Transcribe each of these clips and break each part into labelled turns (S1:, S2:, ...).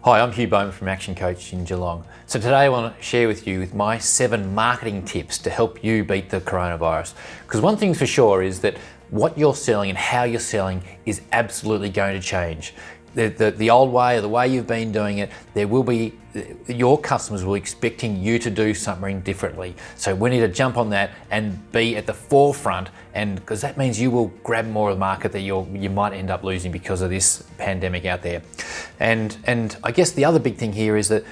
S1: Hi, I'm Hugh Bowman from Action Coach in Geelong. So today I want to share with you my 7 marketing tips to help you beat the coronavirus. Because one thing's for sure is that what you're selling and how you're selling is absolutely going to change. The old way, or the way you've been doing it, your customers will be expecting you to do something differently. So we need to jump on that and be at the forefront, and because that means you will grab more of the market that you might end up losing because of this pandemic out there. And I guess the other big thing here is that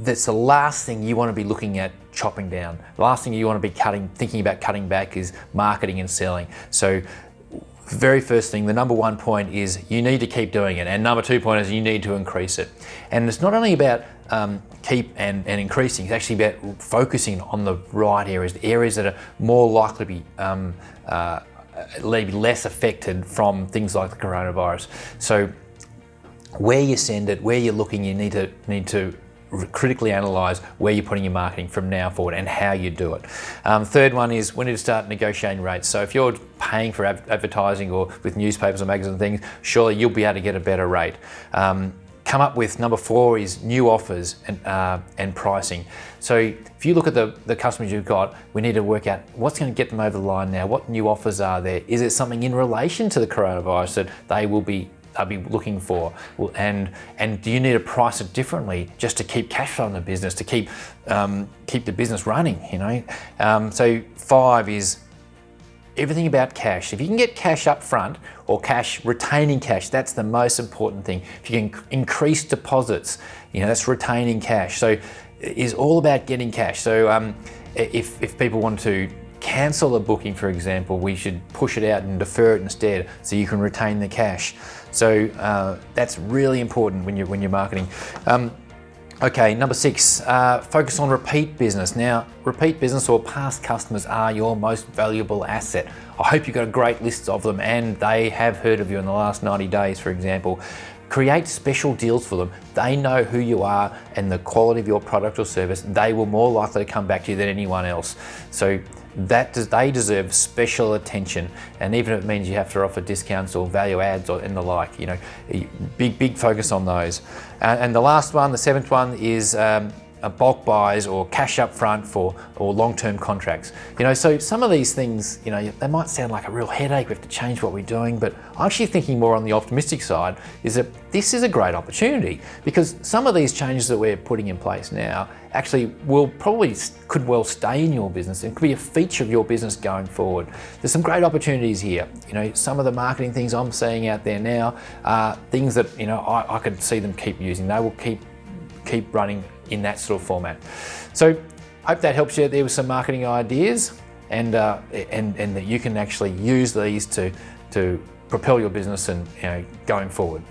S1: that's the last thing you want to be looking at chopping down. The last thing you want to be thinking about cutting back is marketing and selling. So very first thing, the number 1 point is you need to keep doing it, and number 2 point is you need to increase it. And it's not only about keep and increasing, it's actually about focusing on the right areas, the areas that are more likely to be less affected from things like the coronavirus. So where you send it, where you're looking, you need to critically analyse where you're putting your marketing from now forward and how you do it. Third one is we need to start negotiating rates. So if you're paying for advertising or with newspapers or magazines and things, surely you'll be able to get a better rate. Come up with number 4 is new offers and pricing. So if you look at the customers you've got, we need to work out what's going to get them over the line now. What new offers are there? Is it something in relation to the coronavirus that they will be looking for, and do you need to price it differently just to keep cash flow in the business, to keep the business running, you know? So 5 is everything about cash. If you can get cash up front or retaining cash, that's the most important thing. If you can increase deposits, you know, that's retaining cash. So it's all about getting cash. So if people want to cancel a booking, for example, we should push it out and defer it instead so you can retain the cash. So that's really important when you're marketing. Okay, number 6, focus on repeat business. Now, repeat business or past customers are your most valuable asset. I hope you've got a great list of them and they have heard of you in the last 90 days, for example. Create special deals for them. They know who you are and the quality of your product or service. They will more likely to come back to you than anyone else. So they deserve special attention, and even if it means you have to offer discounts or value adds and the like, you know, big focus on those. And the last one, the 7th one, is bulk buys or cash up front or long-term contracts. You know, so some of these things, you know, they might sound like a real headache, we have to change what we're doing, but I'm actually thinking more on the optimistic side is that this is a great opportunity, because some of these changes that we're putting in place now actually could well stay in your business and could be a feature of your business going forward. There's some great opportunities here. You know, some of the marketing things I'm seeing out there now are things that, you know, I could see them keep using. They will keep running in that sort of format. So I hope that helps you there with some marketing ideas, and that you can actually use these to propel your business and, you know, going forward.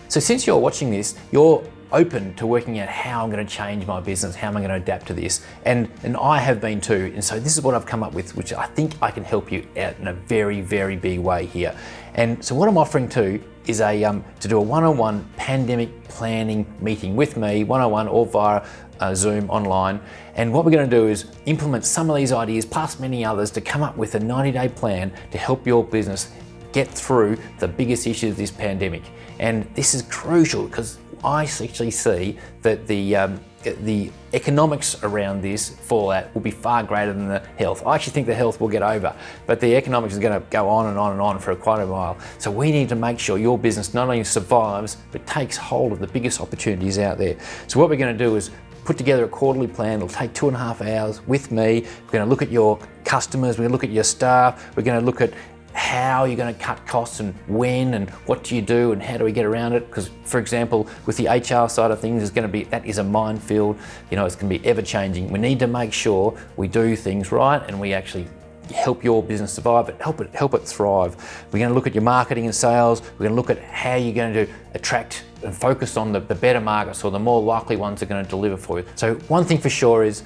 S1: So since you're watching this, you're open to working out how I'm going to change my business, how am I going to adapt to this, and I have been too. And so this is what I've come up with, which I think I can help you out in a very, very big way here. And so what I'm offering to is to do a one-on-one pandemic planning meeting with me, one-on-one or via Zoom online. And what we're going to do is implement some of these ideas, plus many others, to come up with a 90-day plan to help your business get through the biggest issues of this pandemic. And this is crucial because I actually see that the economics around this fallout will be far greater than the health. I actually think the health will get over, but the economics is going to go on and on and on for quite a while. So we need to make sure your business not only survives, but takes hold of the biggest opportunities out there. So what we're going to do is put together a quarterly plan. It'll take 2.5 hours with me. We're going to look at your customers, we're going to look at your staff, we're going to look at how you're going to cut costs and when and what do you do and how do we get around it. Because, for example, with the HR side of things, that is a minefield. You know, it's going to be ever changing. We need to make sure we do things right and we actually help your business survive, but help it thrive. We're going to look at your marketing and sales. We're going to look at how you're going to attract and focus on the better markets or the more likely ones that are going to deliver for you. So one thing for sure is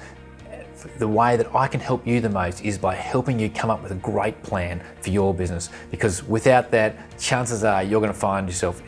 S1: the way that I can help you the most is by helping you come up with a great plan for your business, because without that, chances are you're going to find yourself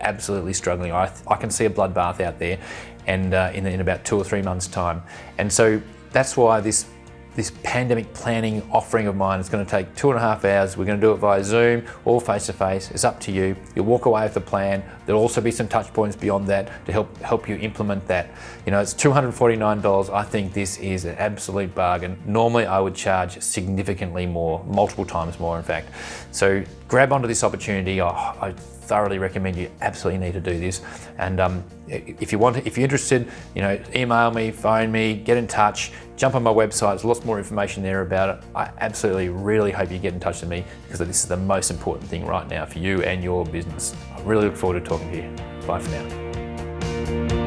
S1: absolutely struggling. I can see a bloodbath out there, and in about 2 or 3 months' time. And so that's why this this pandemic planning offering of mine is going to take 2.5 hours. We're going to do it via Zoom or face-to-face. It's up to you. You'll walk away with a plan. There'll also be some touch points beyond that to help you implement that. You know, it's $249. I think this is an absolute bargain. Normally I would charge significantly more, multiple times more in fact. So grab onto this opportunity. I thoroughly recommend you absolutely need to do this. And if you're interested, you know, email me, phone me, get in touch, jump on my website. There's lots more information there about it. I absolutely really hope you get in touch with me because this is the most important thing right now for you and your business. I really look forward to talking to you. Bye for now.